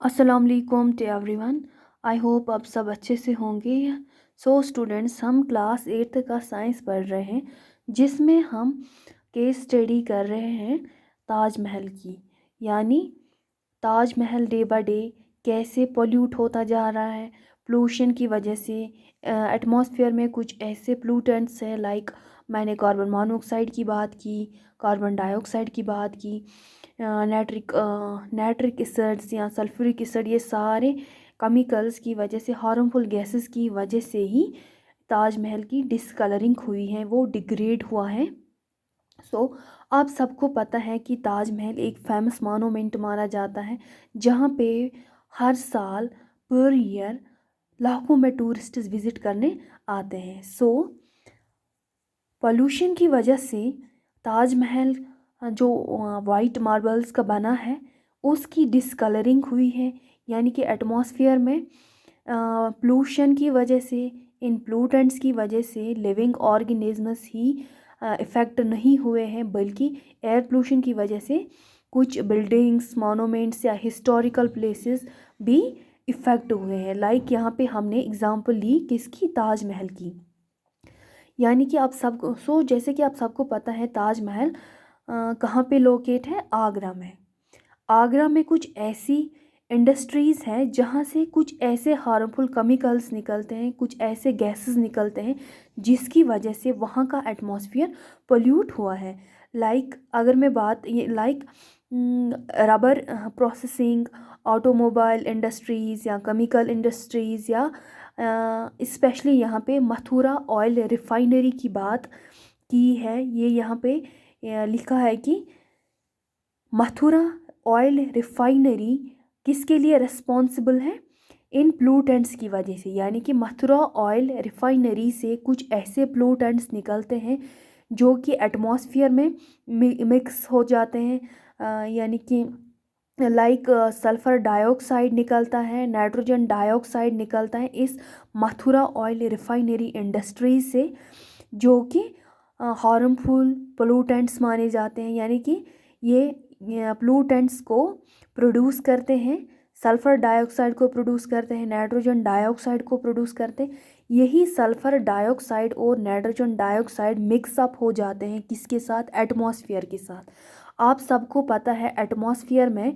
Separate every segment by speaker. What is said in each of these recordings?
Speaker 1: अस्सलाम वालेकुम to everyone. I hope आप सब अच्छे से होंगे। स्टूडेंट्स, हम क्लास 8th का साइंस पढ़ रहे हैं, जिसमें हम केस स्टडी कर रहे हैं ताजमहल की। यानी ताजमहल डे बाय डे कैसे पोल्यूट होता जा रहा है पोल्यूशन की वजह से। एटमॉस्फेयर में कुछ ऐसे पोल्यूटेंट्स हैं, लाइक मैंने कार्बन मोनोऑक्साइड की बात की, कार्बन डाइऑक्साइड की बात की, नाइट्रिक एसिड्स या सल्फ्यूरिक एसिड, ये सारे केमिकल्स की वजह से, हार्मफुल गैसेस की वजह से ही ताजमहल की डिसकलरिंग हुई है, वो डिग्रेड हुआ है। आप सबको पता है कि ताजमहल एक फेमस मॉन्यूमेंट माना जाता है, जहाँ पे हर साल पर ईयर लाखों में टूरिस्ट विज़िट करने आते हैं। पोल्यूशन की वजह से ताजमहल जो वाइट मार्बल्स का बना है, उसकी डिसकलरिंग हुई है। यानी कि एटमॉस्फेयर में पोल्यूशन की वजह से, इन पोल्यूटेंट्स की वजह से लिविंग ऑर्गेनिजम्स ही इफ़ेक्ट नहीं हुए हैं, बल्कि एयर पोल्यूशन की वजह से कुछ बिल्डिंग्स, मॉन्यूमेंट्स या हिस्टोरिकल प्लेसेस भी इफ़ेक्ट हुए हैं। लाइक यहाँ पे हमने एग्जांपल ली किसकी, ताजमहल की। यानी कि आप सबको जैसे कि आप सबको पता है ताजमहल कहाँ पे लोकेट है, आगरा में। आगरा में कुछ ऐसी इंडस्ट्रीज़ हैं जहाँ से कुछ ऐसे हार्मफुल केमिकल्स निकलते हैं, कुछ ऐसे गैसेस निकलते हैं, जिसकी वजह से वहाँ का एटमॉस्फेयर पोल्यूट हुआ है। लाइक अगर मैं बात ये like rubber processing, automobile industries या केमिकल इंडस्ट्रीज़, या स्पेशली यहाँ पे मथुरा ऑयल रिफाइनरी की बात की है। ये यहाँ पे लिखा है कि मथुरा ऑयल रिफाइनरी किसके लिए रिस्पॉन्सिबल है, इन प्लूटेंट्स की वजह से। यानी कि मथुरा ऑयल रिफाइनरी से कुछ ऐसे प्लूटेंट्स निकलते हैं जो कि एटमॉस्फेयर में मिक्स हो जाते हैं। यानी कि लाइक सल्फ़र डाइऑक्साइड निकलता है, नाइट्रोजन डाइऑक्साइड निकलता है इस मथुरा ऑयल रिफाइनरी इंडस्ट्री से, जो कि हार्मफुल पोल्यूटेंट्स माने जाते हैं। यानी कि ये पोल्यूटेंट्स को प्रोड्यूस करते हैं, सल्फ़र डाइऑक्साइड को प्रोड्यूस करते हैं, नाइट्रोजन डाइऑक्साइड को प्रोड्यूस करते हैं। यही सल्फ़र डाइऑक्साइड और नाइट्रोजन डाइऑक्साइड मिक्सअप हो जाते हैं किसके साथ, एटमॉस्फेयर के साथ। आप सबको पता है एटमॉस्फेयर में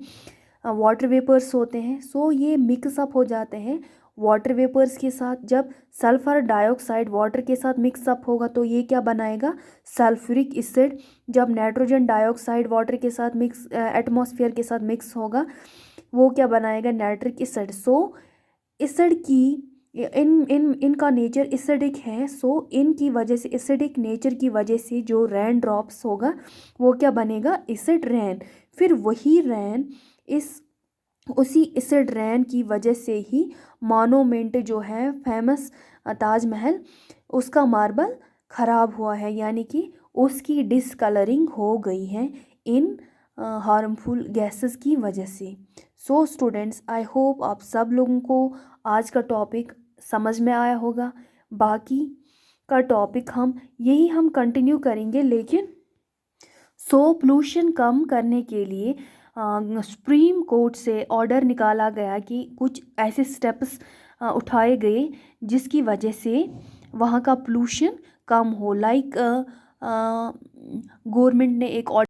Speaker 1: वाटर वेपर्स होते हैं, ये मिक्सअप हो जाते हैं वाटर वेपर्स के साथ। जब सल्फ़र डाइऑक्साइड वाटर के साथ मिक्सअप होगा तो ये क्या बनाएगा, सल्फ्यूरिक एसिड। जब नाइट्रोजन डाइऑक्साइड वाटर के साथ एटमॉस्फेयर के साथ मिक्स होगा, वो क्या बनाएगा, नाइट्रिक एसिड। एसिड की इनका नेचर एसिडिक है। इनकी वजह से, एसिडिक नेचर की वजह से जो रेन ड्रॉप्स होगा वो क्या बनेगा, एसिड रेन। फिर वही रेन उसी एसिड रेन की वजह से ही मॉन्यूमेंट जो है फेमस ताजमहल, उसका मार्बल ख़राब हुआ है। यानी कि उसकी डिसकलरिंग हो गई है इन हार्मफुल गैसेस की वजह से। स्टूडेंट्स, आई होप आप सब लोगों को आज का टॉपिक समझ में आया होगा। बाकी का टॉपिक हम कंटिन्यू करेंगे, लेकिन पोल्यूशन कम करने के लिए सुप्रीम कोर्ट से ऑर्डर निकाला गया कि कुछ ऐसे स्टेप्स उठाए गए जिसकी वजह से वहाँ का पोल्यूशन कम हो। लाइक गवर्नमेंट ने एक